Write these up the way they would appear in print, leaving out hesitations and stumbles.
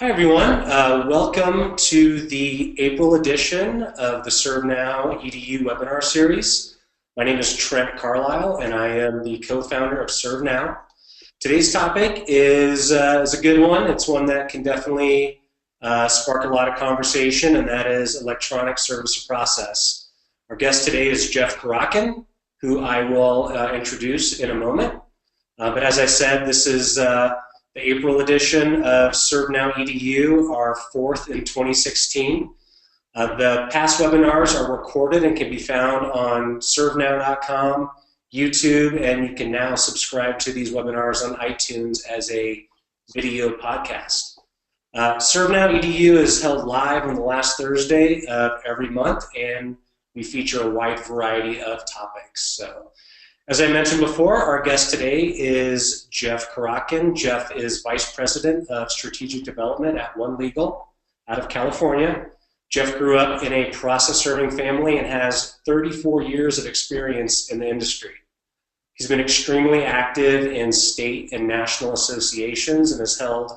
Hi, everyone. Welcome to the April edition of the ServeNowEDU webinar series. My name is Trent Carlisle, and I am the co-founder of ServeNow. Today's topic is a good one. It's one that can definitely spark a lot of conversation, and that is electronic service process. Our guest today is Jeff Karotkin, who I will introduce in a moment. But as I said, this is the April edition of ServeNowEDU, our fourth in 2016. The past webinars are recorded and can be found on ServeNow.com, YouTube, and you can now subscribe to these webinars on iTunes as a video podcast. ServeNowEDU is held live on the last Thursday of every month, and we feature a wide variety of topics. So, as I mentioned before, our guest today is Jeff Karotkin. Jeff is Vice President of Strategic Development at One Legal out of California. Jeff grew up in a process-serving family and has 34 years of experience in the industry. He's been extremely active in state and national associations and has held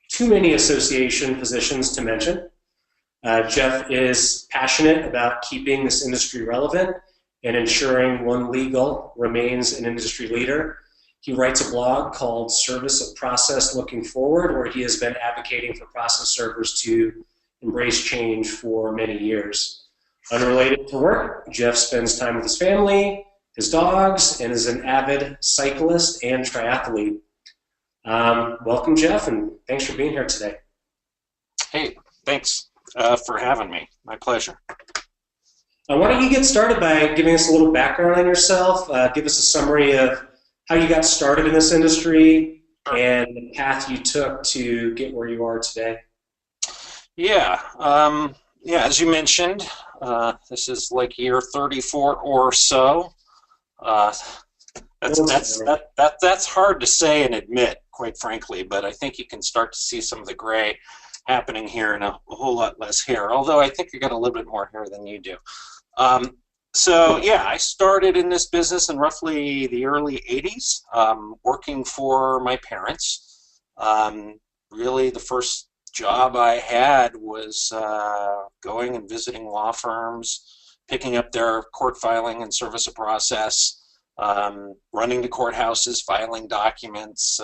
too many association positions to mention. Jeff is passionate about keeping this industry relevant and ensuring One Legal remains an industry leader. He writes a blog called Service of Process Looking Forward, where he has been advocating for process servers to embrace change for many years. Unrelated to work, Jeff spends time with his family, his dogs, and is an avid cyclist and triathlete. Welcome, Jeff, and thanks for being here today. Hey, thanks for having me. My pleasure. Why don't you get started by giving us a little background on yourself, give us a summary of how you got started in this industry and the path you took to get where you are today. Yeah, as you mentioned, this is like year 34 or so. That's hard to say and admit, quite frankly, but I think you can start to see some of the gray happening here and a whole lot less hair, although I think you got a little bit more hair than you do. So yeah, I started in this business in roughly the early 80s, working for my parents. Really the first job I had was going and visiting law firms, picking up their court filing and service of process, running to courthouses, filing documents,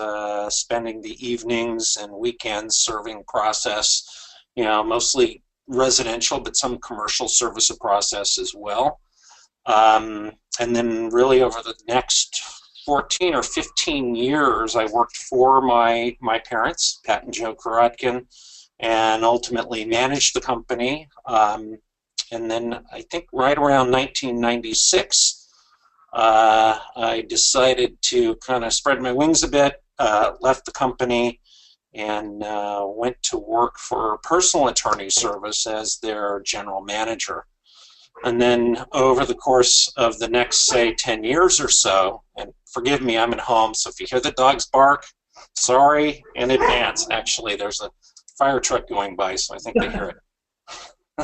spending the evenings and weekends serving process, mostly residential, but some commercial service of process as well. And then really over the next 14 or 15 years, I worked for my parents, Pat and Joe Karotkin, and ultimately managed the company. And then I think right around 1996, I decided to kind of spread my wings a bit, left the company, and went to work for personal attorney service as their general manager. And then over the course of the next, say, 10 years or so, and forgive me, I'm at home, so if you hear the dogs bark, sorry in advance. Actually, there's a fire truck going by, so I think they hear it.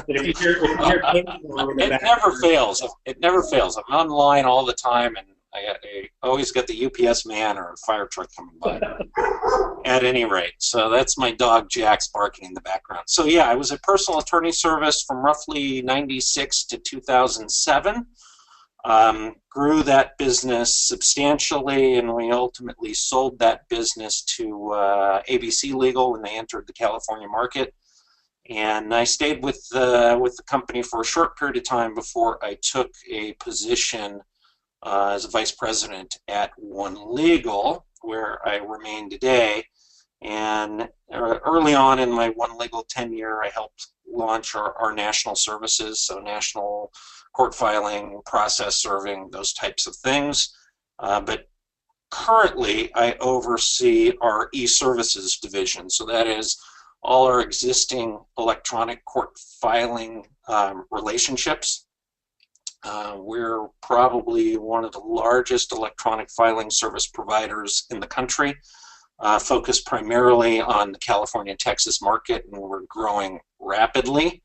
It never fails. It never fails. I'm online all the time, and I always get the UPS man or a fire truck coming by. At any rate, so that's my dog Jack's barking in the background. So yeah, I was at personal attorney service from roughly 96 to 2007. Grew that business substantially, and we ultimately sold that business to ABC Legal when they entered the California market. And I stayed with the company for a short period of time before I took a position as a vice president at One Legal, where I remain today. And early on in my One Legal tenure, I helped launch our national services, so national court filing, process serving, those types of things. But currently, I oversee our eServices division, so that is all our existing electronic court filing relationships. We're probably one of the largest electronic filing service providers in the country, focused primarily on the California and Texas market, and we're growing rapidly.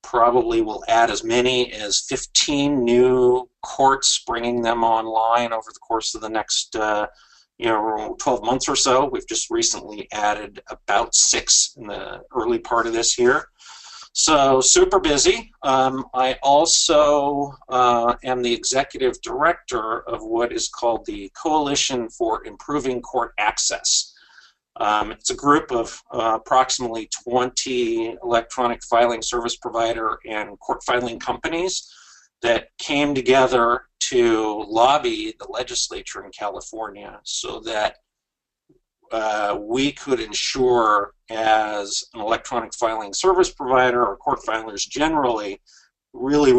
Probably will add as many as 15 new courts, bringing them online over the course of the next 12 months or so. We've just recently added about 6 in the early part of this year. So super busy. I also am the executive director of what is called the Coalition for Improving Court Access. It's a group of approximately 20 electronic filing service provider and court filing companies that came together to lobby the legislature in California so that we could ensure, as an electronic filing service provider or court filers generally, really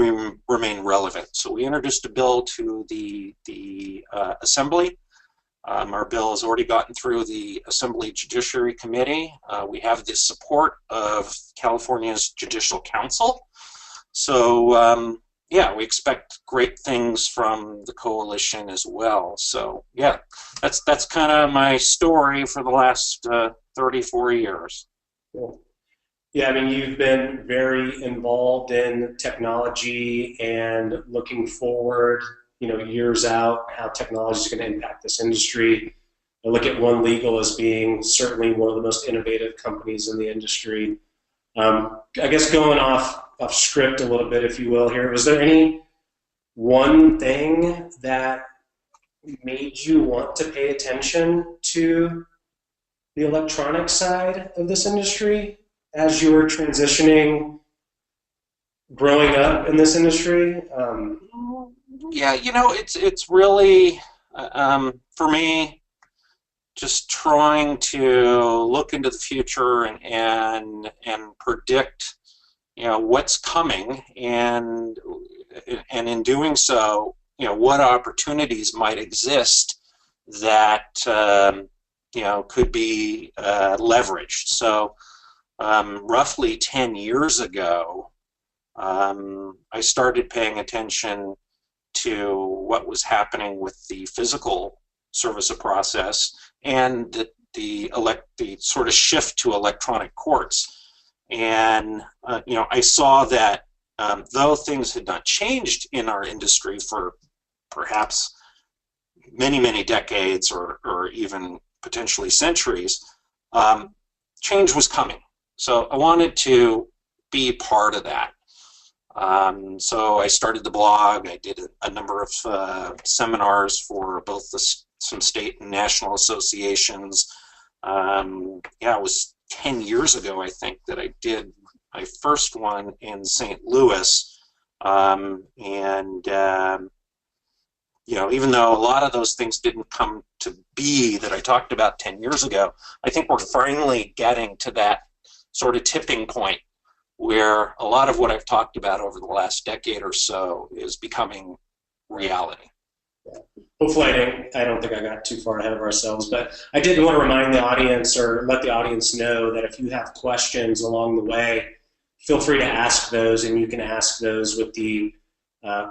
remain relevant. So we introduced a bill to the Assembly. Our bill has already gotten through the Assembly Judiciary Committee. We have the support of California's Judicial Council. So yeah, we expect great things from the coalition as well. So yeah, that's kind of my story for the last 34 years. Cool. Yeah, I mean, you've been very involved in technology and looking forward, years out, how technology is going to impact this industry. I look at One Legal as being certainly one of the most innovative companies in the industry. I guess going off script a little bit, if you will, here, was there any one thing that made you want to pay attention to the electronic side of this industry as you were transitioning, growing up in this industry? Yeah, it's really, for me, just trying to look into the future and predict, what's coming, and in doing so, what opportunities might exist that could be leveraged. So roughly 10 years ago, I started paying attention to what was happening with the physical service of process and the sort of shift to electronic courts. And I saw that though things had not changed in our industry for perhaps many, many decades or even potentially centuries, change was coming. So I wanted to be part of that. So I started the blog. I did a number of seminars for both some state and national associations. Yeah, it was 10 years ago, I think, that I did my first one in St. Louis. Even though a lot of those things didn't come to be that I talked about 10 years ago, I think we're finally getting to that sort of tipping point where a lot of what I've talked about over the last decade or so is becoming reality. Yeah. Hopefully I don't think I got too far ahead of ourselves, but I did want to remind the audience, or let the audience know, that if you have questions along the way, feel free to ask those, and you can ask those with the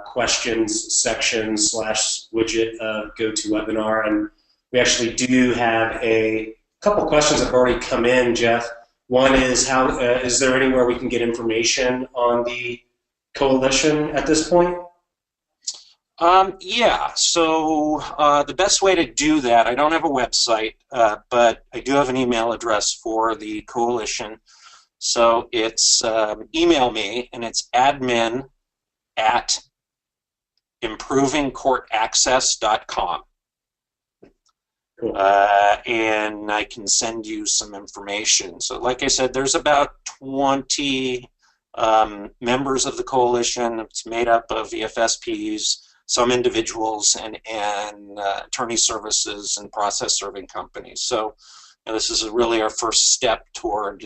questions section / widget of GoToWebinar. And we actually do have a couple questions that have already come in, Jeff. One is, how is there anywhere we can get information on the coalition at this point? Yeah, so the best way to do that, I don't have a website, but I do have an email address for the coalition. So it's email me, and it's admin@improvingcourtaccess.com. Cool. And I can send you some information. So like I said, there's about 20 members of the coalition. It's made up of EFSPs, some individuals, and attorney services and process serving companies. So this is really our first step toward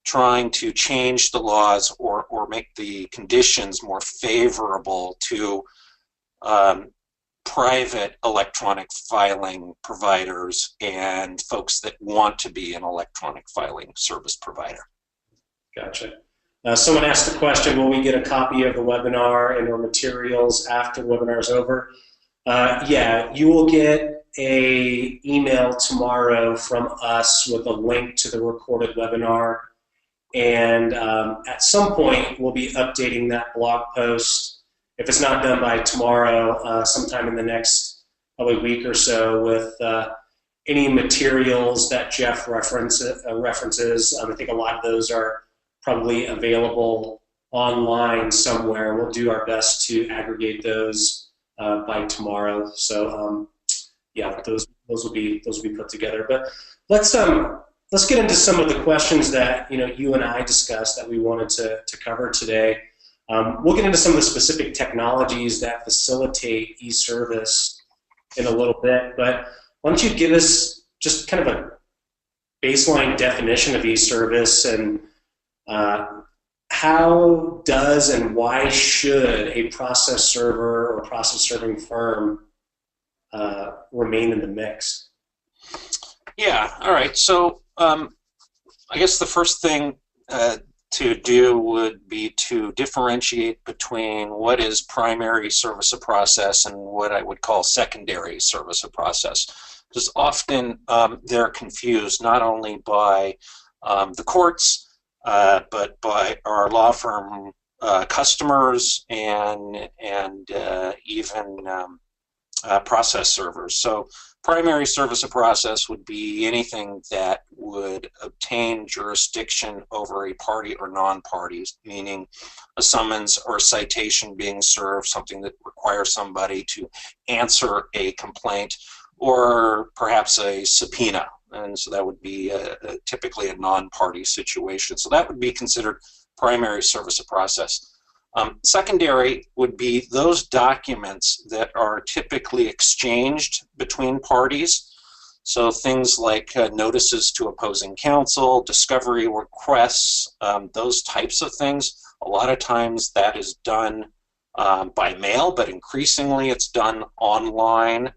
trying to change the laws or make the conditions more favorable to private electronic filing providers and folks that want to be an electronic filing service provider. Gotcha. Someone asked the question, will we get a copy of the webinar and or materials after the webinar is over? Yeah, you will get an email tomorrow from us with a link to the recorded webinar. And at some point, we'll be updating that blog post. If it's not done by tomorrow, sometime in the next probably week or so with any materials that Jeff references. I think a lot of those are probably available online somewhere. We'll do our best to aggregate those by tomorrow. So yeah, those will be put together. But let's get into some of the questions that you and I discussed that we wanted to cover today. We'll get into some of the specific technologies that facilitate eService in a little bit, but why don't you give us just kind of a baseline definition of eService, and how does and why should a process server or process serving firm remain in the mix? Yeah, all right. So I guess the first thing to do would be to differentiate between what is primary service of process and what I would call secondary service of process. Because often they're confused not only by the courts, but by our law firm customers and even process servers. So primary service of process would be anything that would obtain jurisdiction over a party or non-party, meaning a summons or a citation being served, something that requires somebody to answer a complaint, or perhaps a subpoena. And so that would be typically a non-party situation. So that would be considered primary service of process. Secondary would be those documents that are typically exchanged between parties. So things like notices to opposing counsel, discovery requests, those types of things. A lot of times that is done by mail, but increasingly it's done online,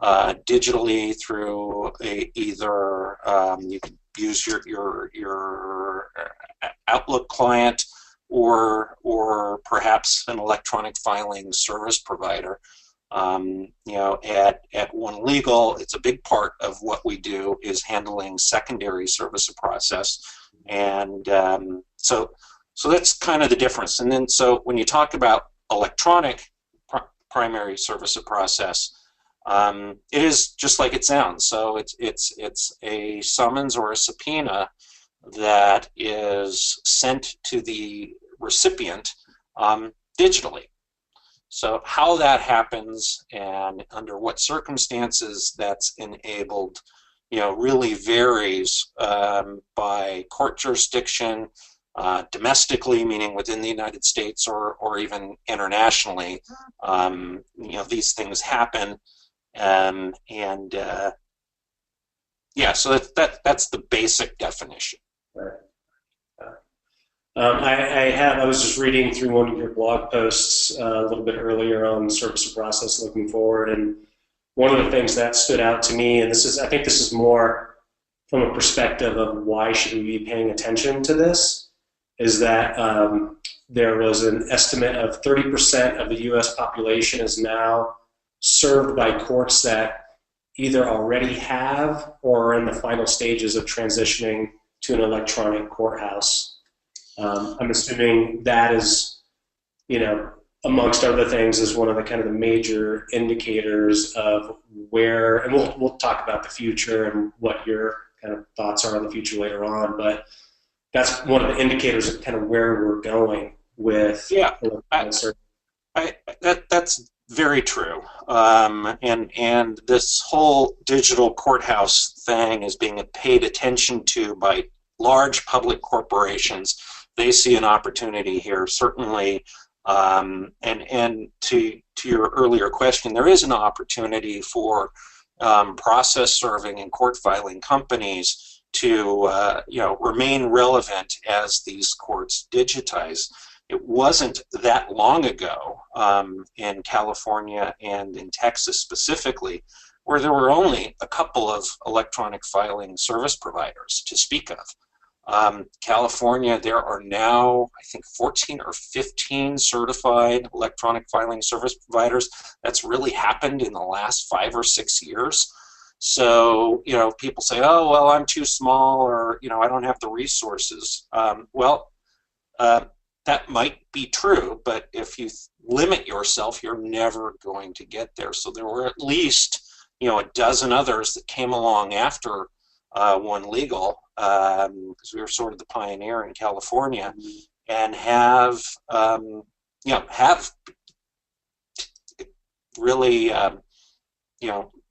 digitally through either you could use your Outlook client, or perhaps an electronic filing service provider. At One Legal, it's a big part of what we do is handling secondary service of process, and so that's kind of the difference. And then so when you talk about electronic primary service of process, it is just like it sounds. So it's a summons or a subpoena that is sent to the recipient digitally. So how that happens and under what circumstances that's enabled, really varies by court jurisdiction, domestically, meaning within the United States, or even internationally. These things happen, yeah. So that's the basic definition. Right. I was just reading through one of your blog posts a little bit earlier on service of process looking forward, and one of the things that stood out to me, and I think this is more from a perspective of why should we be paying attention to this, is that there was an estimate of 30% of the U.S. population is now served by courts that either already have or are in the final stages of transitioning to an electronic courthouse. I'm assuming that is, amongst other things, is one of the kind of the major indicators of where, and we'll talk about the future and what your kind of thoughts are on the future later on, but that's one of the indicators of kind of where we're going with. Yeah, that's very true. And this whole digital courthouse thing is being paid attention to by large public corporations. They see an opportunity here, certainly. And to your earlier question, there is an opportunity for process serving and court filing companies to remain relevant as these courts digitize. It wasn't that long ago in California and in Texas specifically where there were only a couple of electronic filing service providers to speak of. California, there are now, I think, 14 or 15 certified electronic filing service providers. That's really happened in the last 5 or 6 years. So, people say, oh, well, I'm too small, or, I don't have the resources. that might be true, but if you limit yourself, you're never going to get there. So there were at least, a dozen others that came along after One Legal, because we were sort of the pioneer in California, and have really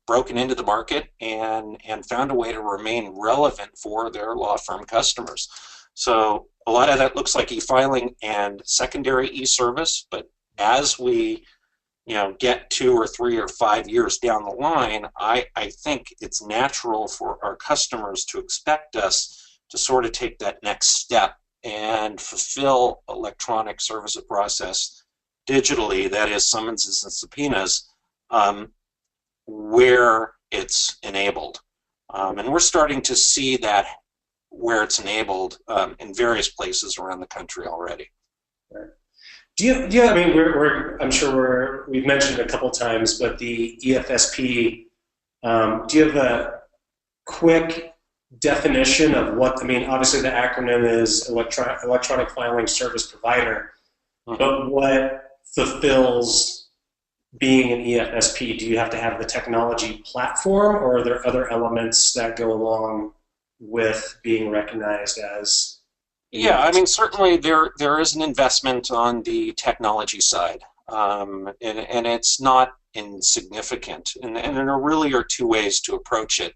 broken into the market and found a way to remain relevant for their law firm customers. So a lot of that looks like e-filing and secondary e-service, but as we get 2 or 3 or 5 years down the line, I think it's natural for our customers to expect us to sort of take that next step and fulfill electronic service of process digitally, that is summonses and subpoenas, where it's enabled. And we're starting to see that where it's enabled in various places around the country already. Right. Do you I mean, I'm sure we've mentioned it a couple times, but the EFSP, do you have a quick definition of what, I mean, obviously the acronym is Electronic Filing Service Provider, but what fulfills being an EFSP? Do you have to have the technology platform, or are there other elements that go along with being recognized as? Yeah, I mean, certainly there is an investment on the technology side, and it's not insignificant. And there really are 2 ways to approach it.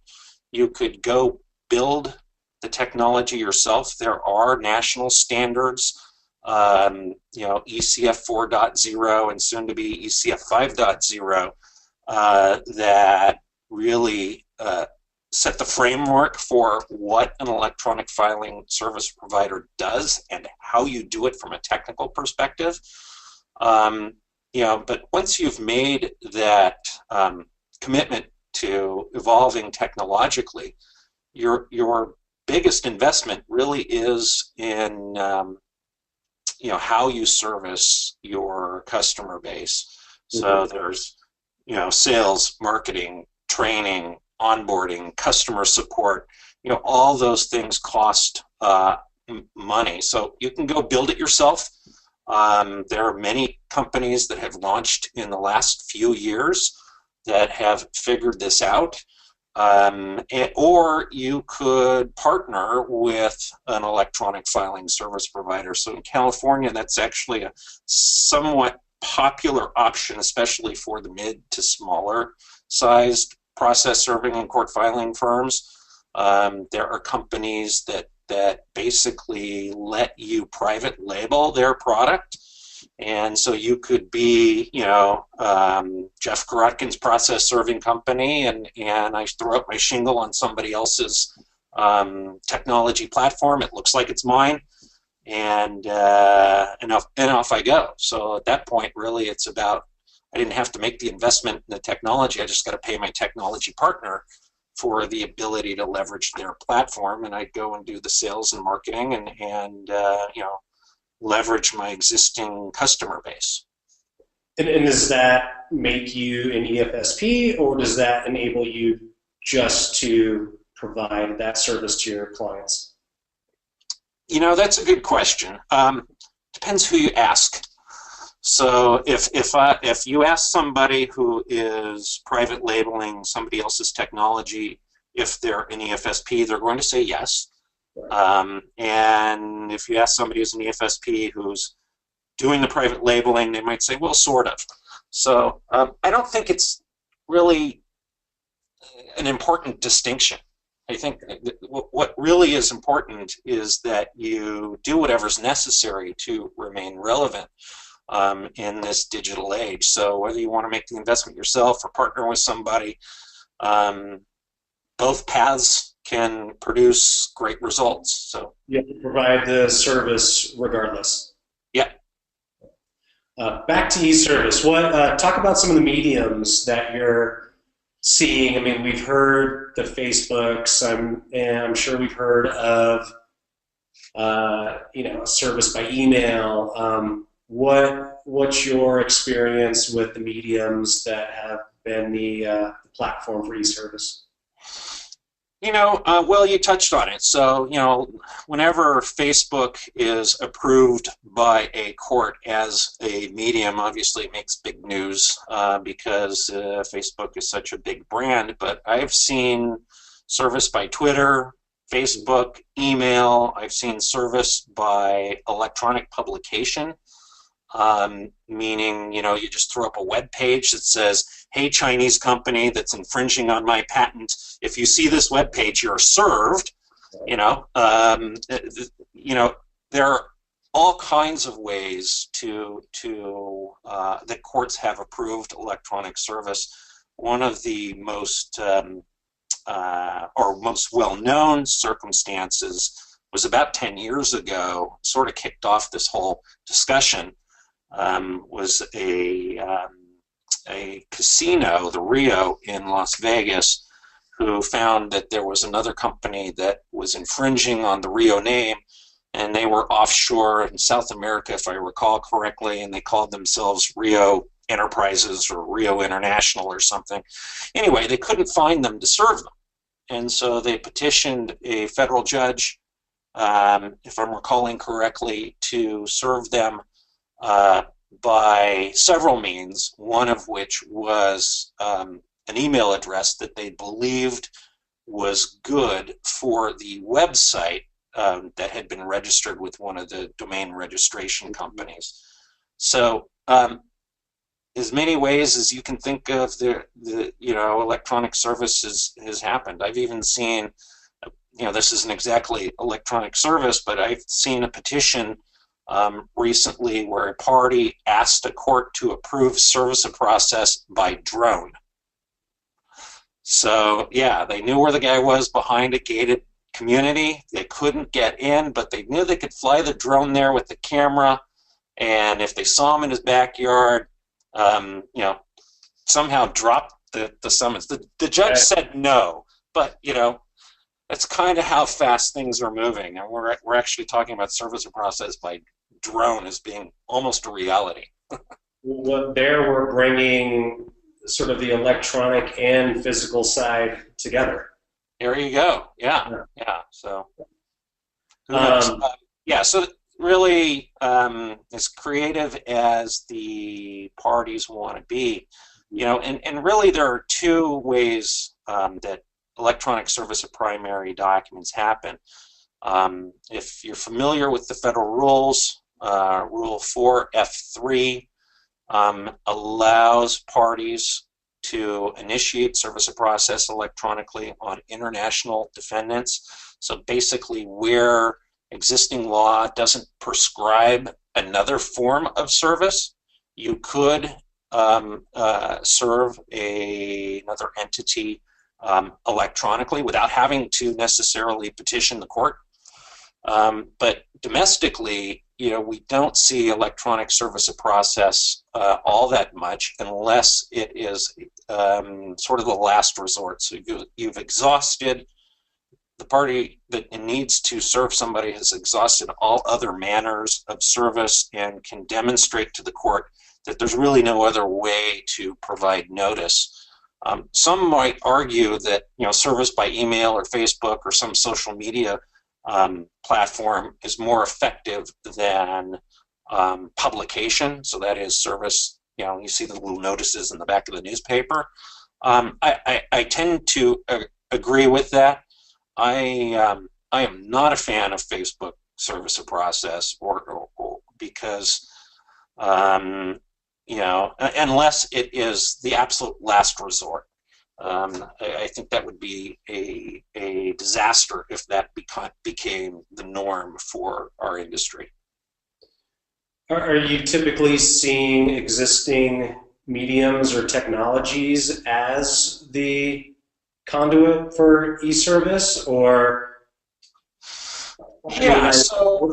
You could go build the technology yourself. There are national standards, ECF 4.0 and soon to be ECF 5.0, that really set the framework for what an electronic filing service provider does and how you do it from a technical perspective. But once you've made that commitment to evolving technologically, your biggest investment really is in how you service your customer base. So there's sales, marketing, training, onboarding, customer support, all those things cost money. So you can go build it yourself. There are many companies that have launched in the last few years that have figured this out. Or you could partner with an electronic filing service provider. So in California, that's actually a somewhat popular option, especially for the mid to smaller sized process serving and court filing firms. There are companies that basically let you private label their product. And so you could be, Jeff Karotkin's process serving company, and I throw up my shingle on somebody else's technology platform. It looks like it's mine, and off I go. So at that point, really, it's about, I didn't have to make the investment in the technology. I just got to pay my technology partner for the ability to leverage their platform, and I'd go and do the sales and marketing and leverage my existing customer base. And does that make you an EFSP, or does that enable you just to provide that service to your clients? That's a good question. Depends who you ask. So if you ask somebody who is private labeling somebody else's technology, if they're an EFSP, they're going to say yes. And if you ask somebody who's an EFSP who's doing the private labeling, they might say, well, sort of. So I don't think it's really an important distinction. I think what really is important is that you do whatever's necessary to remain relevant in this digital age. So whether you want to make the investment yourself or partner with somebody, both paths can produce great results. So you have to provide the service regardless. Yeah. Back to eService. Talk about some of the mediums that you're seeing. I mean, we've heard the Facebooks. I'm sure we've heard of service by email. What's your experience with the mediums that have been the platform for eService? Well, you touched on it. So, whenever Facebook is approved by a court as a medium, obviously it makes big news because Facebook is such a big brand. But I've seen service by Twitter, Facebook, email. I've seen service by electronic publication. Meaning, you just throw up a web page that says, "Hey, Chinese company that's infringing on my patent, if you see this web page, you're served." There are all kinds of ways that courts have approved electronic service. One of the most or most well-known circumstances was about 10 years ago, sort of kicked off this whole discussion. Was a casino, the Rio in Las Vegas, who found that there was another company that was infringing on the Rio name, and they were offshore in South America, if I recall correctly, and they called themselves Rio Enterprises or Rio International or something. Anyway, they couldn't find them to serve them, and so they petitioned a federal judge, if I'm recalling correctly, to serve them by several means, one of which was an email address that they believed was good for the website that had been registered with one of the domain registration companies. So as many ways as you can think of, the electronic service has happened. I've even seen, this isn't exactly electronic service, but I've seen a petition recently where a party asked a court to approve service of process by drone. So yeah, they knew where the guy was behind a gated community. They couldn't get in, but they knew they could fly the drone there with the camera, and if they saw him in his backyard, somehow drop the summons. The judge said no, but that's kind of how fast things are moving, and we're actually talking about service of process by drone as being almost a reality. There we're bringing sort of the electronic and physical side together. There you go. Yeah. So, so really, as creative as the parties want to be, and really there are two ways that electronic service of primary documents happen. If you're familiar with the federal rules, Rule 4F3 allows parties to initiate service of process electronically on international defendants. So basically, where existing law doesn't prescribe another form of service, you could serve another entity electronically without having to necessarily petition the court. But domestically, we don't see electronic service of process all that much unless it is sort of the last resort. So you've exhausted, the party that needs to serve somebody has exhausted all other manners of service and can demonstrate to the court that there's really no other way to provide notice. Some might argue that service by email or Facebook or some social media platform is more effective than publication. So that is service. You see the little notices in the back of the newspaper. I tend to agree with that. I am not a fan of Facebook service of process, or because unless it is the absolute last resort. I think that would be a disaster if that became the norm for our industry. Are you typically seeing existing mediums or technologies as the conduit for eService, or? Yeah, so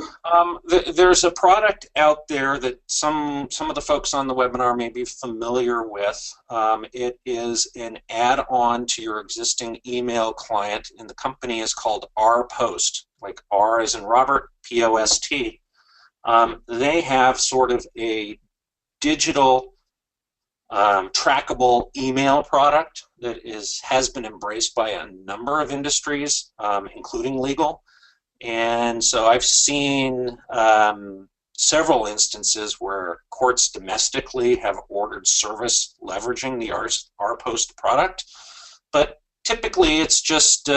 there's a product out there that some of the folks on the webinar may be familiar with. It is an add-on to your existing email client, and the company is called RPost, like R as in Robert, P-O-S-T. They have sort of a digital trackable email product that has been embraced by a number of industries, including legal. And so I've seen several instances where courts domestically have ordered service leveraging the RPost product, but typically it's just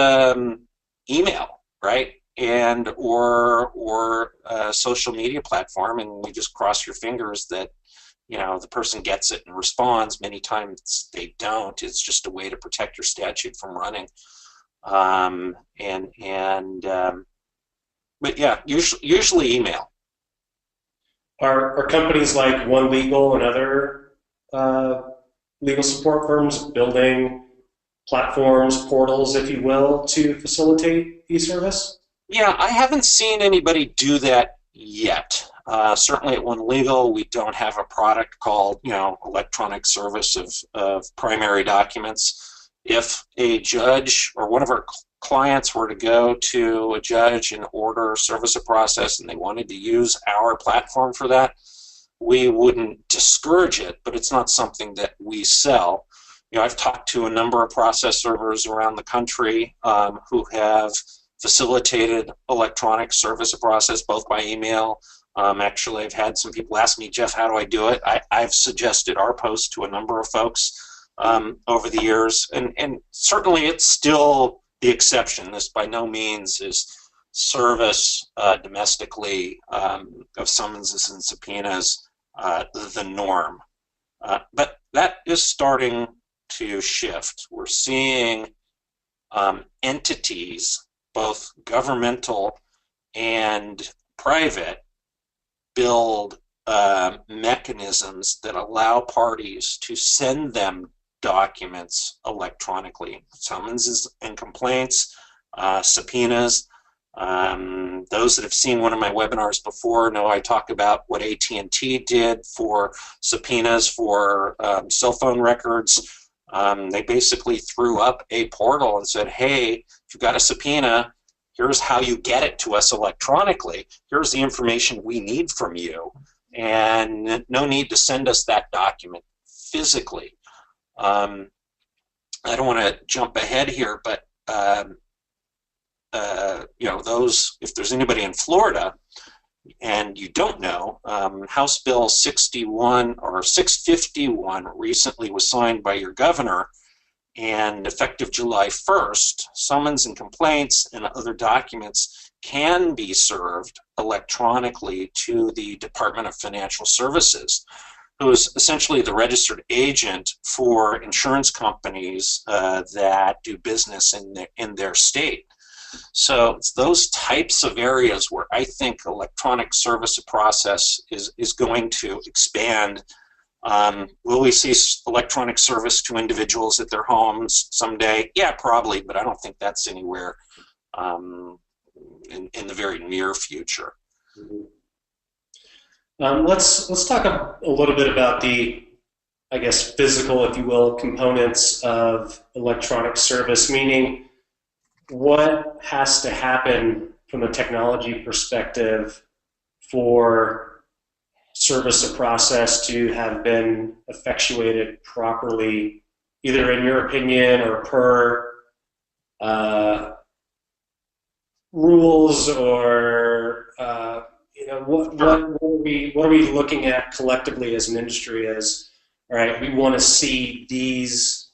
email, right? And or a social media platform, and you just cross your fingers that the person gets it and responds. Many times they don't. It's just a way to protect your statute from running. But yeah, usually email. Are companies like One Legal and other legal support firms building platforms, portals, if you will, to facilitate eService? Yeah, I haven't seen anybody do that yet. Certainly at One Legal, we don't have a product called, electronic service of primary documents. If a judge or one of our clients were to go to a judge and order service of process and they wanted to use our platform for that, we wouldn't discourage it, but it's not something that we sell. I've talked to a number of process servers around the country who have facilitated electronic service of process, both by email. Actually, I've had some people ask me, Jeff, how do I do it? I've suggested RPost to a number of folks over the years, and certainly it's still the exception. This by no means is service domestically of summonses and subpoenas the norm. But that is starting to shift. We're seeing entities, both governmental and private, build mechanisms that allow parties to send them documents electronically, summonses and complaints, subpoenas. Those that have seen one of my webinars before know I talk about what AT&T did for subpoenas for cell phone records. They basically threw up a portal and said, hey, if you've got a subpoena, here's how you get it to us electronically. Here's the information we need from you. And no need to send us that document physically. I don't want to jump ahead here, but if there's anybody in Florida and you don't know, House Bill 61 or 651 recently was signed by your governor, and effective July 1st, summons and complaints and other documents can be served electronically to the Department of Financial Services, who is essentially the registered agent for insurance companies that do business in their state. So it's those types of areas where I think electronic service of process is going to expand. Will we see electronic service to individuals at their homes someday? Yeah, probably, but I don't think that's anywhere in the very near future. Let's talk a little bit about the, I guess, physical, if you will, components of electronic service, meaning what has to happen from a technology perspective for service of process to have been effectuated properly, either in your opinion or per rules, or what are we looking at collectively as an industry as, all right, we want to see these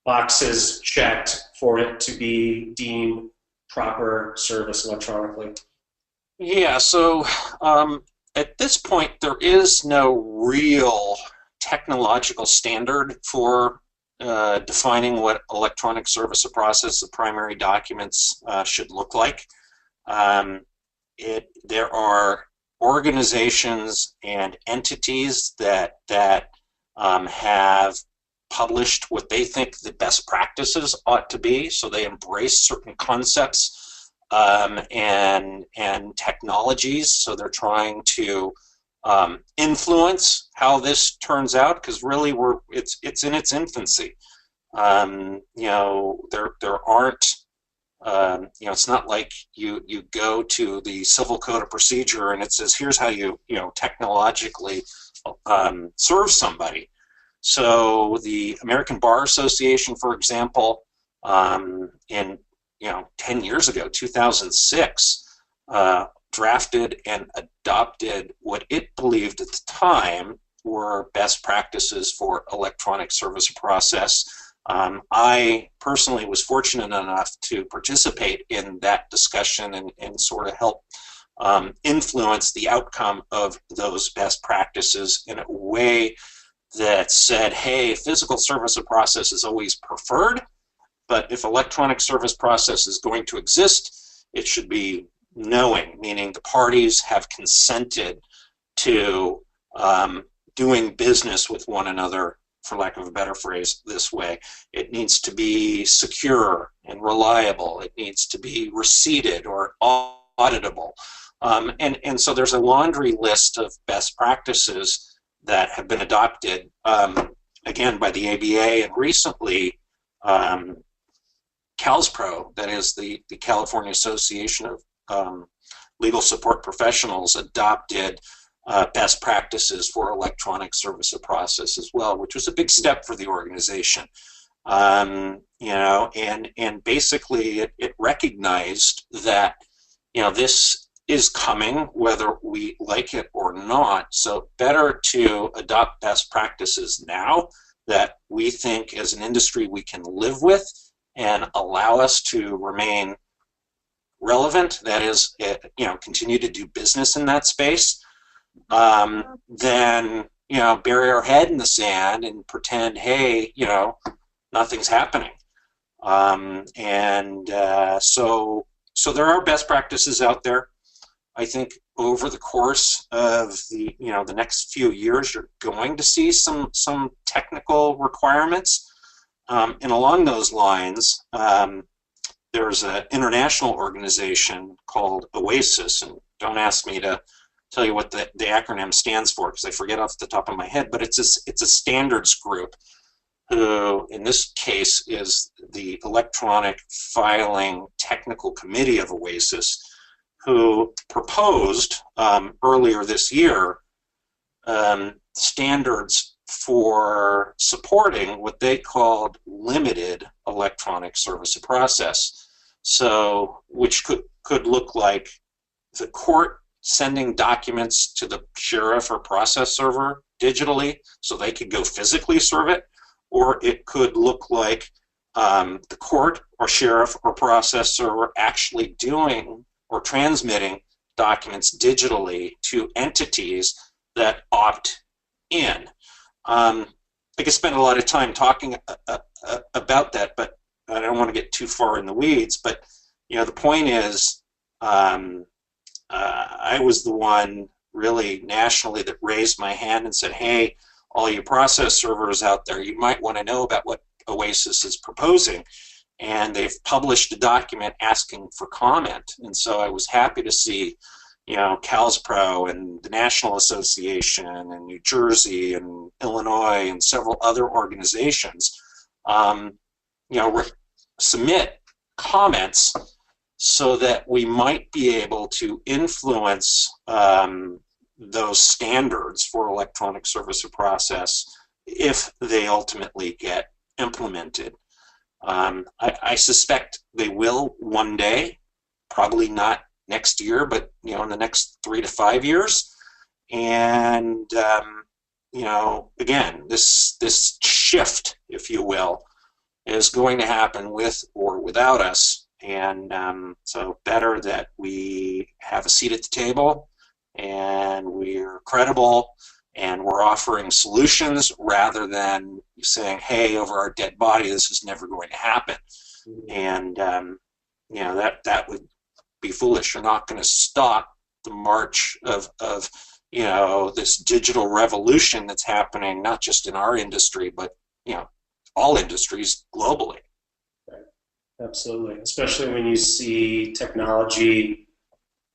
boxes checked for it to be deemed proper service electronically? Yeah, so at this point there is no real technological standard for defining what electronic service of process of primary documents should look like. There are organizations and entities that have published what they think the best practices ought to be, so they embrace certain concepts and technologies, so they're trying to influence how this turns out, because really it's in its infancy. There aren't it's not like you go to the Civil Code of Procedure and it says here's how you technologically serve somebody. So the American Bar Association, for example, in 10 years ago, 2006, drafted and adopted what it believed at the time were best practices for electronic service process. I personally was fortunate enough to participate in that discussion and sort of help influence the outcome of those best practices in a way that said, hey, physical service of process is always preferred, but if electronic service process is going to exist, it should be knowing, meaning the parties have consented to doing business with one another, for lack of a better phrase, this way. It needs to be secure and reliable. It needs to be receipted or auditable. And so there's a laundry list of best practices that have been adopted, again, by the ABA, and recently CalSPRO, that is the California Association of Legal Support Professionals, adopted best practices for electronic service of process as well, which was a big step for the organization. And basically it recognized that, this is coming whether we like it or not, so better to adopt best practices now that we think as an industry we can live with and allow us to remain relevant, that is, continue to do business in that space, than, bury our head in the sand and pretend, hey, nothing's happening. So there are best practices out there. I think over the course of the next few years, you're going to see some technical requirements, and along those lines, there's an international organization called OASIS, and don't ask me to tell you what the acronym stands for because I forget off the top of my head, but it's a standards group who, in this case, is the Electronic Filing Technical Committee of OASIS, who proposed earlier this year standards for supporting what they called limited electronic service of process. So, which could look like the court sending documents to the sheriff or process server digitally so they could go physically serve it, or it could look like the court or sheriff or process server actually doing or transmitting documents digitally to entities that opt in. I could spend a lot of time talking about that, but I don't want to get too far in the weeds. But the point is, I was the one really nationally that raised my hand and said, hey, all you process servers out there, you might want to know about what OASIS is proposing. And they've published a document asking for comment. And so I was happy to see, CalSPRO and the National Association and New Jersey and Illinois and several other organizations, submit comments so that we might be able to influence those standards for electronic service of process if they ultimately get implemented. I suspect they will one day, probably not next year, but in the next 3 to 5 years. And again, this shift, if you will, is going to happen with or without us. And so better that we have a seat at the table and we're credible and we're offering solutions rather than saying, hey, over our dead body, this is never going to happen. And that would be foolish. You're not going to stop the march of this digital revolution that's happening, not just in our industry, but all industries globally. Right. Absolutely, especially when you see technology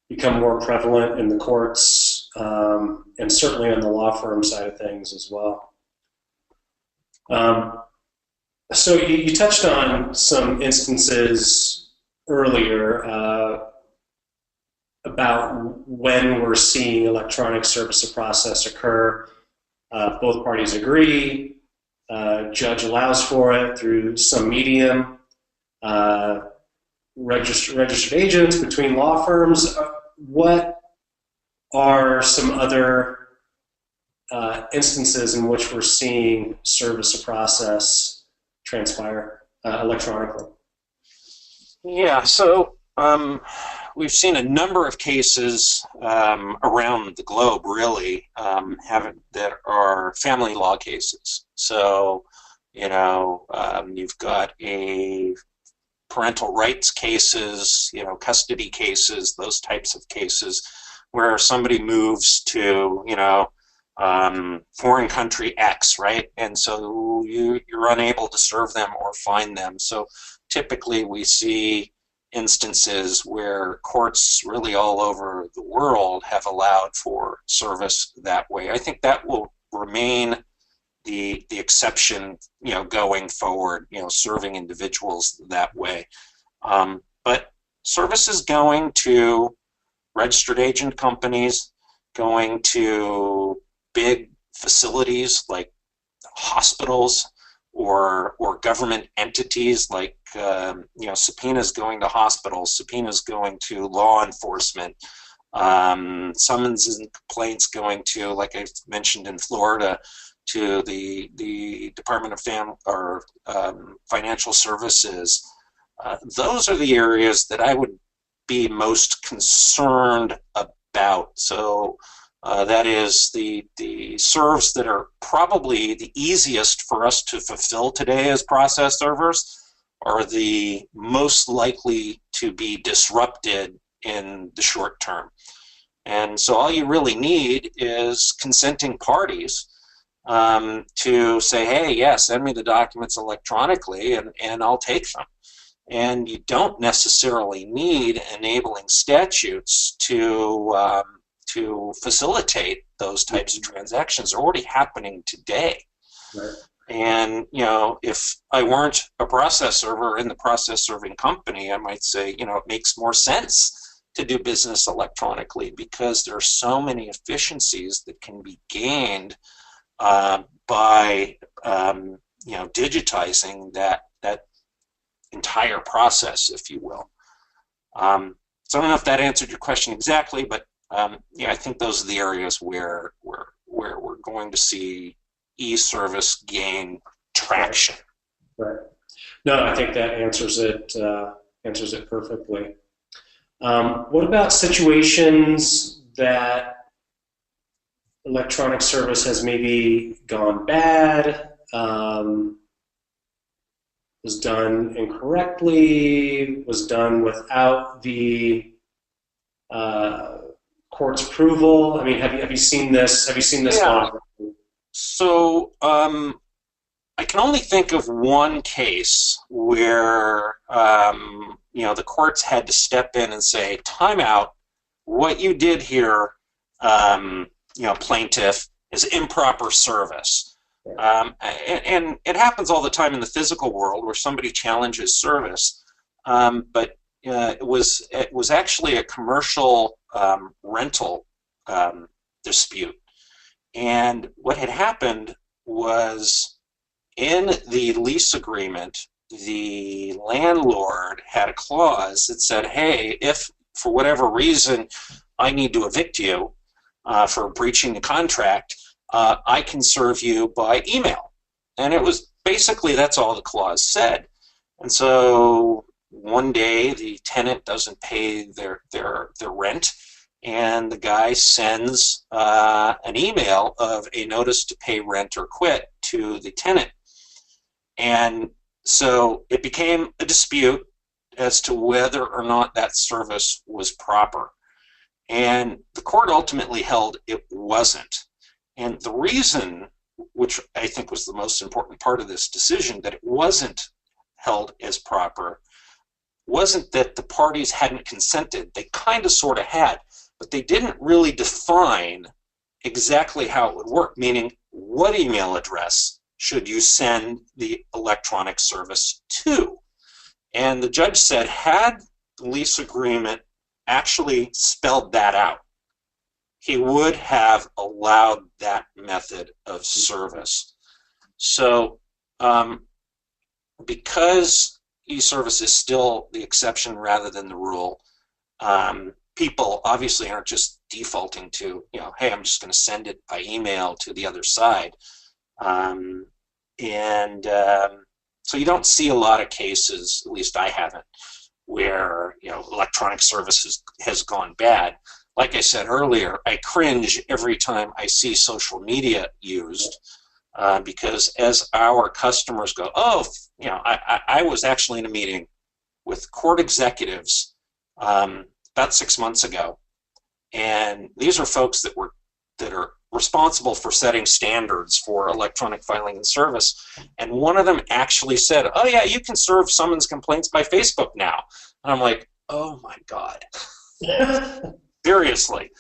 become more prevalent in the courts, and certainly on the law firm side of things as well. So you touched on some instances earlier about when we're seeing electronic service of process occur. Both parties agree, judge allows for it through some medium, registered agents between law firms. What are some other instances in which we're seeing service or process transpire electronically? Yeah, so we've seen a number of cases around the globe, really, that are family law cases. So, you've got a parental rights cases, custody cases, those types of cases, where somebody moves to, foreign country X, right? And so you're unable to serve them or find them. So typically we see instances where courts really all over the world have allowed for service that way. I think that will remain the exception, going forward, serving individuals that way. But service is going to registered agent companies, going to big facilities like hospitals or government entities like subpoenas going to hospitals, subpoenas going to law enforcement, summonses and complaints going to, like I mentioned in Florida, to the Department of Financial Services. Those are the areas that I would be most concerned about. So that is the serves that are probably the easiest for us to fulfill today as process servers are the most likely to be disrupted in the short term. And so all you really need is consenting parties to say, hey, yeah, send me the documents electronically and I'll take them. And you don't necessarily need enabling statutes to facilitate those types of transactions. They're already happening today. Right. And, if I weren't a process server in the process serving company, I might say, it makes more sense to do business electronically because there are so many efficiencies that can be gained by digitizing that entire process, if you will. So I don't know if that answered your question exactly, but I think those are the areas where we're going to see e-service gain traction. Right. No, I think that answers it perfectly. What about situations that electronic service has maybe gone bad, was done incorrectly, was done without the court's approval? I mean, have you seen this? Have you seen this? Yeah. So I can only think of one case where the courts had to step in and say, "Time out! What you did here, plaintiff, is improper service." And it happens all the time in the physical world where somebody challenges service, but it was actually a commercial rental dispute. And what had happened was in the lease agreement, the landlord had a clause that said, hey, if for whatever reason I need to evict you for breaching the contract, I can serve you by email. And it was basically, that's all the clause said. And so one day the tenant doesn't pay their rent, and the guy sends an email of a notice to pay rent or quit to the tenant. And so it became a dispute as to whether or not that service was proper. And the court ultimately held it wasn't. And the reason, which I think was the most important part of this decision, that it wasn't held as proper, wasn't that the parties hadn't consented. They kind of sort of had, but they didn't really define exactly how it would work, meaning what email address should you send the electronic service to. And the judge said, had the lease agreement actually spelled that out, he would have allowed that method of service. So because eService is still the exception rather than the rule, people obviously aren't just defaulting to, hey, I'm just going to send it by email to the other side. So you don't see a lot of cases, at least I haven't, where electronic services has gone bad. Like I said earlier, I cringe every time I see social media used, because as our customers go, oh, I was actually in a meeting with court executives about 6 months ago, and these are folks that are responsible for setting standards for electronic filing and service, and one of them actually said, oh yeah, you can serve summons complaints by Facebook now. And I'm like, oh my God. Seriously.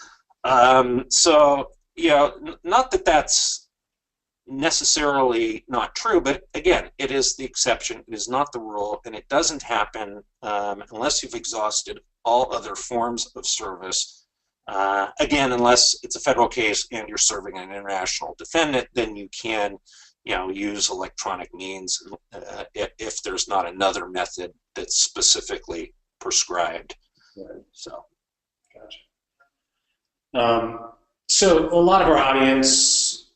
So, not that that's necessarily not true, but again, it is the exception. It is not the rule, and it doesn't happen unless you've exhausted all other forms of service. Again, unless it's a federal case and you're serving an international defendant, then you can, use electronic means if there's not another method that's specifically prescribed. Right. So, gotcha. So a lot of our audience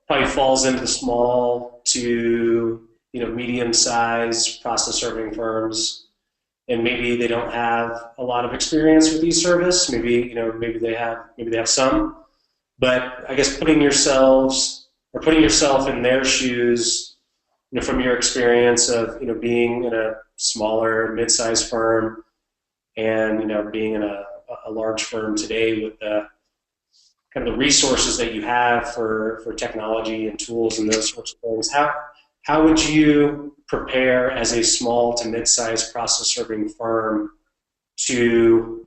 probably falls into the small to medium-sized process serving firms, and maybe they don't have a lot of experience with eService. Maybe they have some, but I guess putting yourself in their shoes, from your experience of being in a smaller mid-sized firm and being in a large firm today with the kind of the resources that you have for technology and tools and those sorts of things, how would you prepare as a small to mid-sized process serving firm to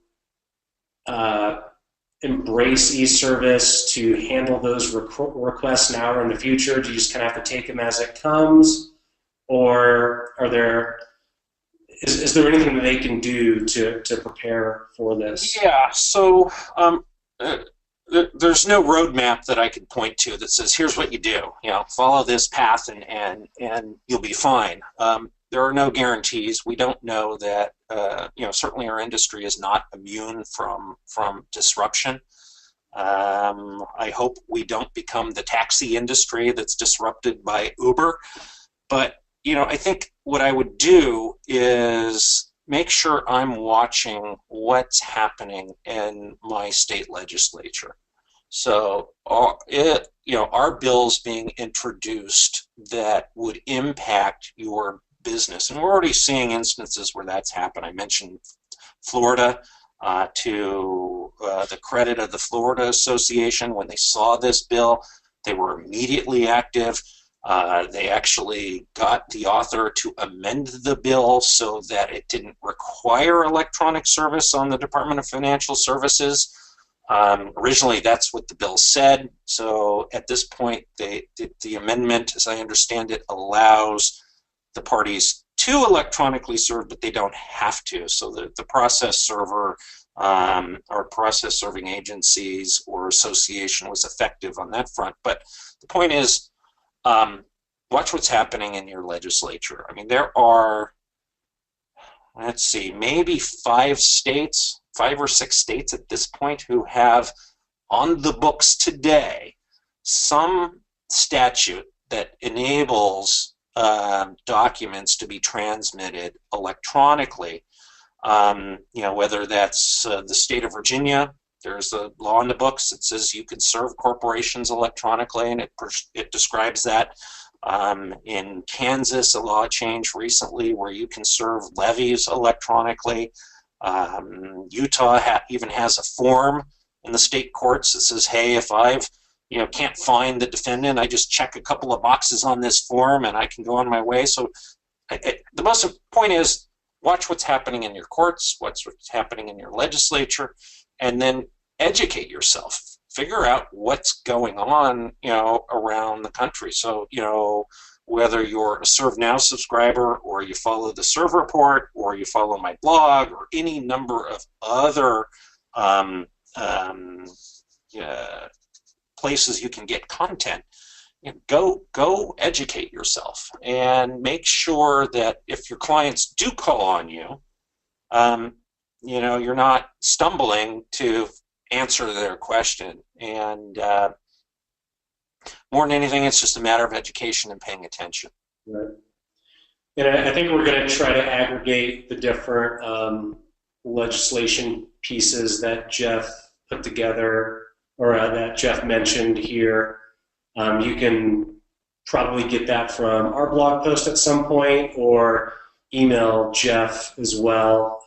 embrace eService, to handle those requests now or in the future? Do you just kind of have to take them as it comes, or is there anything that they can do to prepare for this? Yeah, so there's no roadmap that I could point to that says, here's what you do. Follow this path and you'll be fine. There are no guarantees. We don't know that, certainly our industry is not immune from disruption. I hope we don't become the taxi industry that's disrupted by Uber. But, I think what I would do is make sure I'm watching what's happening in my state legislature. So, are bills being introduced that would impact your business? And we're already seeing instances where that's happened. I mentioned Florida, to the credit of the Florida Association. When they saw this bill, they were immediately active. They actually got the author to amend the bill so that it didn't require electronic service on the Department of Financial Services. Originally, that's what the bill said. So at this point, the amendment, as I understand it, allows the parties to electronically serve, but they don't have to. So the process server or process serving agencies or association was effective on that front. But the point is, watch what's happening in your legislature. I mean, there are, let's see, maybe 5 or 6 states at this point who have on the books today some statute that enables documents to be transmitted electronically. Whether that's the state of Virginia, there's a law in the books that says you can serve corporations electronically, and it describes that. In Kansas, a law changed recently where you can serve levies electronically. Utah even has a form in the state courts that says, hey, if I've can't find the defendant, I just check a couple of boxes on this form and I can go on my way. So the most point is, watch what's happening in your courts, what's happening in your legislature, and then educate yourself. Figure out what's going on, around the country. So, whether you're a ServeNow subscriber or you follow the Serve Report or you follow my blog or any number of other places you can get content, go educate yourself and make sure that if your clients do call on you, you're not stumbling to answer their question. And more than anything, it's just a matter of education and paying attention. Right. And I think we're going to try to aggregate the different legislation pieces that Jeff put together, or that Jeff mentioned here. You can probably get that from our blog post at some point, or email Jeff as well.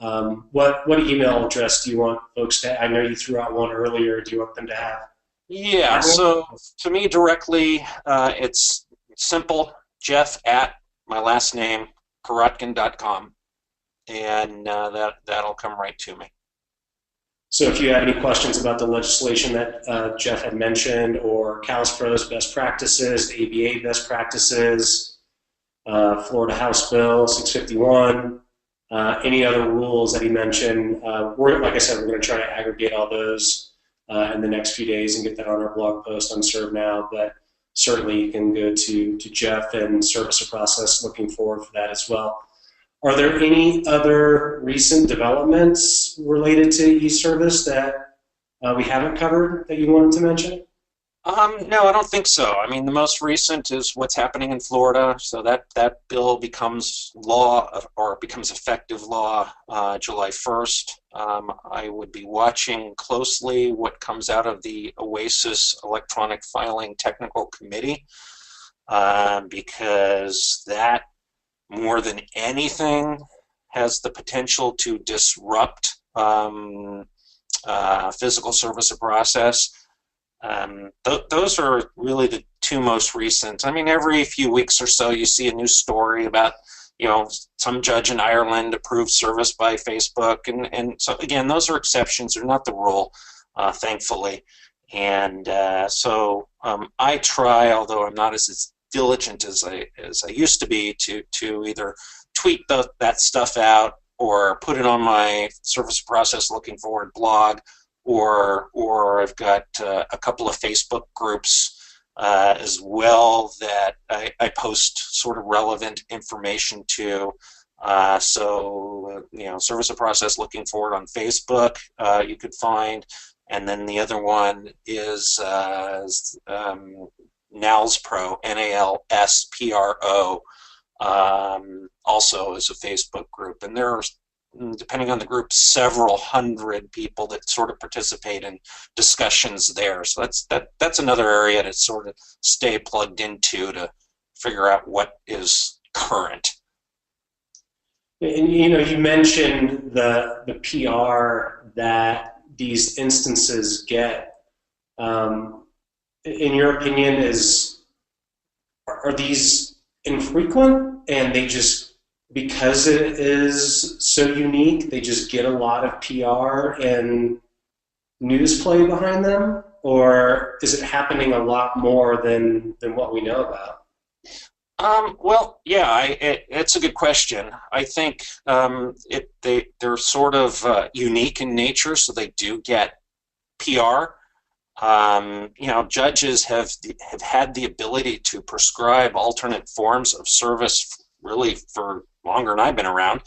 What email address do you want folks to have? I know you threw out one earlier. Do you want them to have? Yeah, so to me directly, it's simple, Jeff at my last name, Karotkin.com, and that'll come right to me. So if you have any questions about the legislation that Jeff had mentioned, or CalSPRO's best practices, the ABA best practices, Florida House Bill 651, any other rules that he mentioned, like I said, we're going to try to aggregate all those in the next few days and get that on our blog post on ServeNow. But certainly you can go to Jeff and Service a Process. Looking forward for that as well. Are there any other recent developments related to eService that we haven't covered that you wanted to mention? No, I don't think so. I mean, the most recent is what's happening in Florida. So that bill becomes law, or becomes effective law July 1st. I would be watching closely what comes out of the OASIS Electronic Filing Technical Committee, because that, more than anything, has the potential to disrupt physical service of process. Those are really the two most recent. I mean, every few weeks or so you see a new story about, some judge in Ireland approved service by Facebook, and so again, those are exceptions. They're not the rule, thankfully. And so I try, although I'm not as diligent as I used to be, to either tweet that stuff out or put it on my Service Process Looking Forward blog, or I've got a couple of Facebook groups as well that I post sort of relevant information to. Service of Process Looking Forward on Facebook, you could find, and then the other one is NALSPRO, NALSPRO, also is a Facebook group, and there are, depending on the group, several hundred people that sort of participate in discussions there. So that's another area to sort of stay plugged into to figure out what is current. And you mentioned the PR that these instances get. In your opinion, are these infrequent, and they just, because it is so unique, they just get a lot of PR and news play behind them? Or is it happening a lot more than what we know about? Well, yeah, it's a good question. I think they're sort of unique in nature, so they do get PR. Judges have had the ability to prescribe alternate forms of service really for longer than I've been around,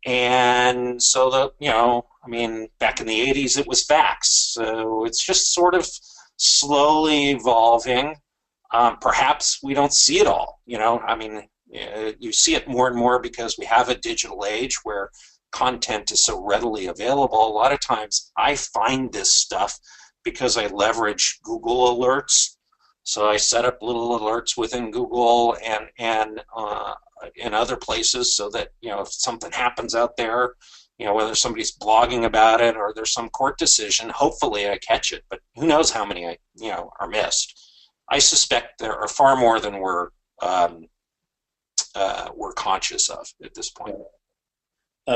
and so back in the 80s it was fax, so it's just sort of slowly evolving. Perhaps we don't see it all. You see it more and more because we have a digital age where content is so readily available. A lot of times I find this stuff because I leverage Google alerts. So I set up little alerts within Google and in other places, so that if something happens out there, whether somebody's blogging about it or there's some court decision, hopefully I catch it. But who knows how many are missed. I suspect there are far more than we're conscious of at this point.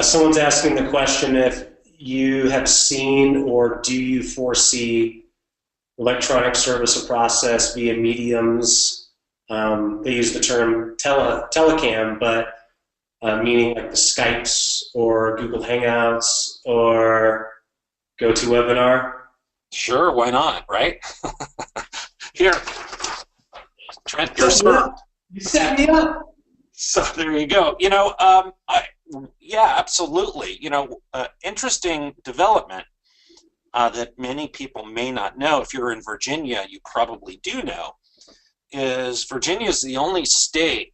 Someone's asking the question if you have seen, or do you foresee, electronic service of process via mediums. They use the term telecam, but meaning like the Skypes or Google Hangouts or GoToWebinar? Sure, why not, right? Here, Trent, you're Set me served. up. You set me up. So there you go. Yeah, absolutely. Interesting development that many people may not know. If you're in Virginia, you probably do know, is Virginia is the only state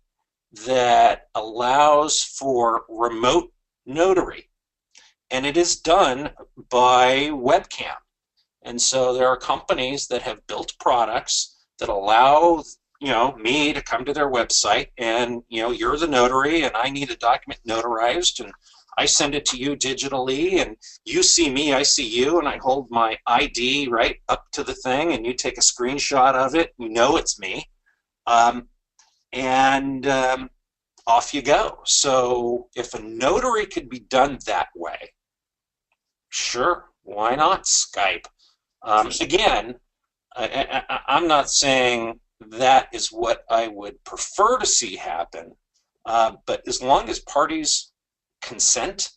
that allows for remote notary, and it is done by webcam. And so there are companies that have built products that allow me to come to their website, and you're the notary and I need a document notarized, and I send it to you digitally, and you see me, I see you, and I hold my ID right up to the thing, and you take a screenshot of it, it's me, and off you go. So if a notary could be done that way, sure, why not Skype? Again, I'm not saying that is what I would prefer to see happen, but as long as parties consent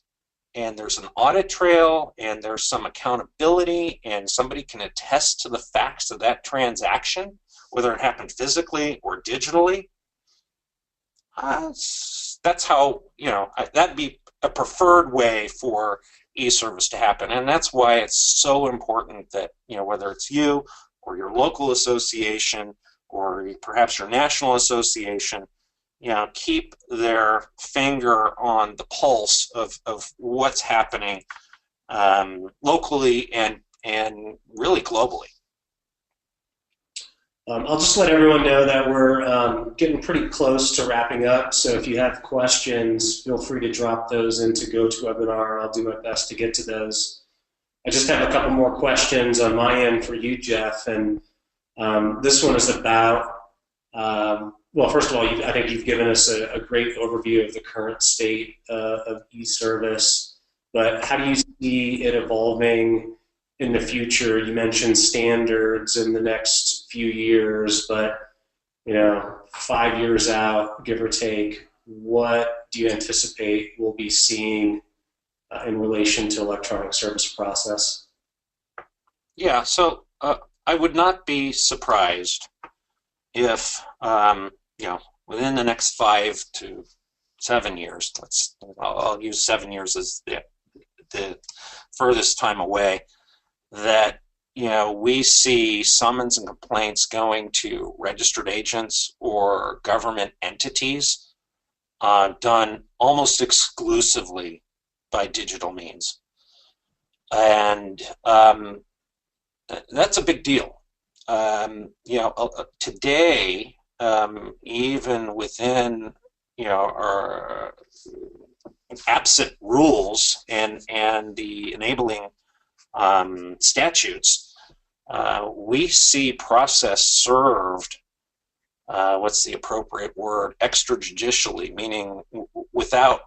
and there's an audit trail and there's some accountability and somebody can attest to the facts of that transaction, whether it happened physically or digitally, that's how, that'd be a preferred way for eService to happen. And that's why it's so important that, whether it's you or your local association or perhaps your national association, keep their finger on the pulse of what's happening locally and really globally. I'll just let everyone know that we're getting pretty close to wrapping up, so if you have questions, feel free to drop those into GoToWebinar. I'll do my best to get to those. I just have a couple more questions on my end for you, Jeff, and this one is about, well, first of all, I think you've given us a great overview of the current state of eService, but how do you see it evolving in the future? You mentioned standards in the next few years, but 5 years out, give or take, what do you anticipate we'll be seeing in relation to electronic service process? Yeah, so I would not be surprised if within the next 5 to 7 years, I'll use 7 years as the furthest time away, that we see summons and complaints going to registered agents or government entities done almost exclusively by digital means, and that's a big deal. Today, even within our absent rules and the enabling statutes, we see process served, what's the appropriate word, extrajudicially, meaning without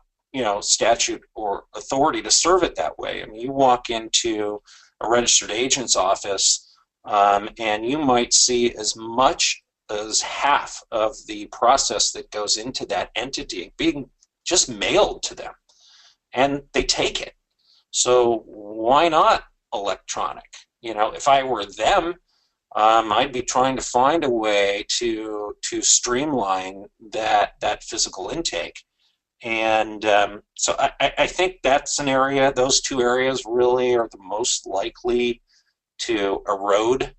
statute or authority to serve it that way. I mean, you walk into a registered agent's office and you might see as much as half of the process that goes into that entity being just mailed to them, and they take it. So why not electronic? If I were them, I'd be trying to find a way to streamline that physical intake. And so I think that's an area, those two areas really are the most likely to erode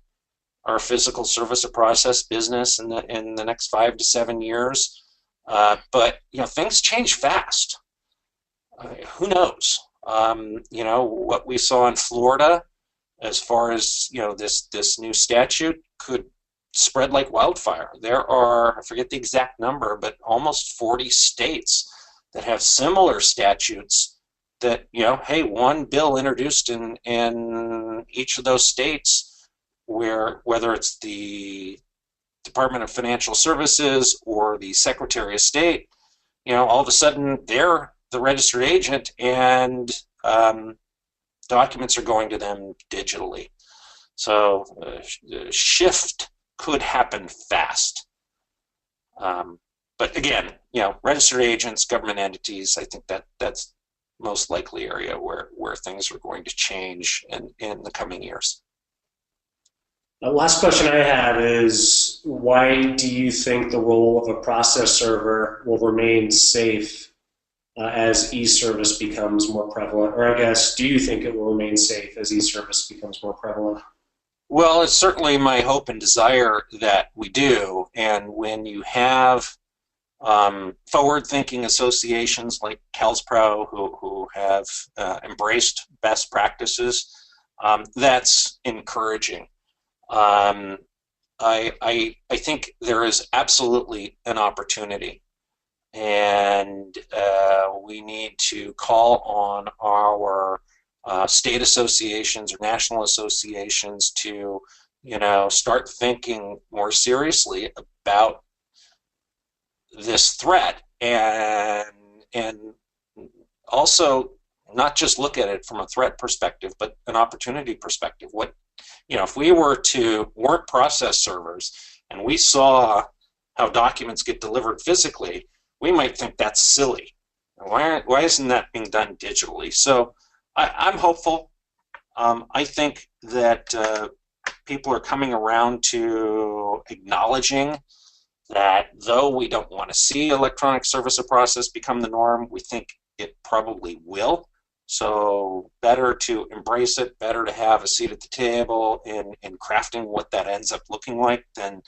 our physical service or process business in the next 5 to 7 years. But things change fast. Who knows? What we saw in Florida, as far as this new statute, could spread like wildfire. There are, I forget the exact number, but almost 40 states that have similar statutes that, hey, one bill introduced in each of those states, where whether it's the Department of Financial Services or the Secretary of State, all of a sudden they're the registered agent and documents are going to them digitally. So the shift could happen fast. But again, registered agents, government entities, I think that's most likely area where things are going to change in the coming years. The last question I have is, why do you think the role of a process server will remain safe as eService becomes more prevalent? Or I guess, do you think it will remain safe as eService becomes more prevalent? Well, it's certainly my hope and desire that we do. And when you have forward-thinking associations like CalsPro who have embraced best practices, that's encouraging. I think there is absolutely an opportunity, and we need to call on our state associations or national associations to, start thinking more seriously about this threat, and also not just look at it from a threat perspective, but an opportunity perspective. If we weren't process servers and we saw how documents get delivered physically, we might think that's silly. Why isn't that being done digitally? So I'm hopeful. I think that people are coming around to acknowledging that though we don't want to see electronic service of process become the norm, we think it probably will. So better to embrace it, better to have a seat at the table in crafting what that ends up looking like than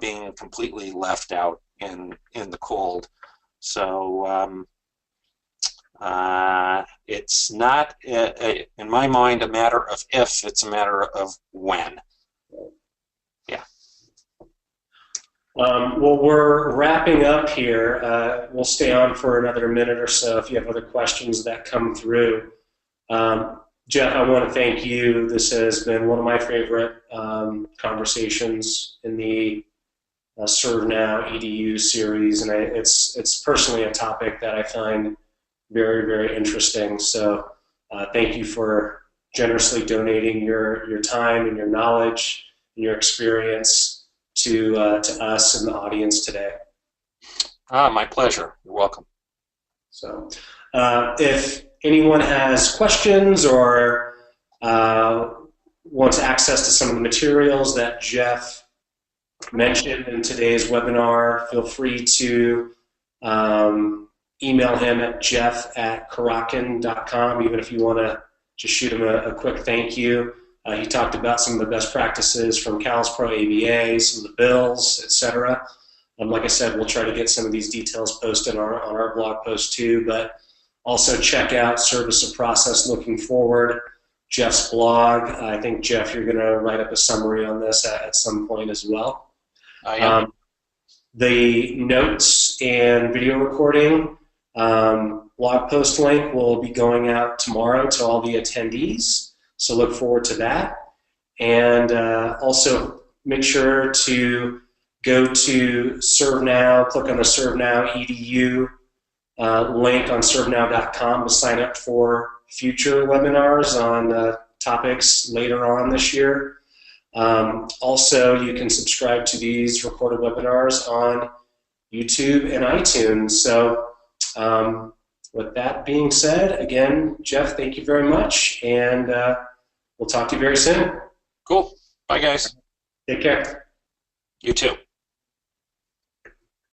being completely left out in the cold. So it's not, in my mind, a matter of if, it's a matter of when. Yeah. Well, we're wrapping up here. We'll stay on for another minute or so if you have other questions that come through. Jeff, I want to thank you. This has been one of my favorite conversations in the ServeNowEDU series, and it's personally a topic that I find very, very interesting. So thank you for generously donating your time and your knowledge and your experience to us and the audience today. My pleasure. You're welcome. So if anyone has questions or wants access to some of the materials that Jeff mentioned in today's webinar, feel free to email him at jeff@karotkin.com, even if you want to just shoot him a quick thank you. He talked about some of the best practices from CalsPro ABA, some of the bills, etc. Like I said, we'll try to get some of these details posted on our blog post too, but also check out Service of Process Looking Forward, Jeff's blog. I think, Jeff, you're going to write up a summary on this at some point as well. I am. The notes and video recording blog post link will be going out tomorrow to all the attendees. So look forward to that. And also make sure to go to ServeNow, click on the ServeNowEDU link on ServeNow.com to sign up for future webinars on topics later on this year. Also, you can subscribe to these recorded webinars on YouTube and iTunes. So with that being said, again, Jeff, thank you very much, and we'll talk to you very soon. Cool. Bye, guys. Take care. You too.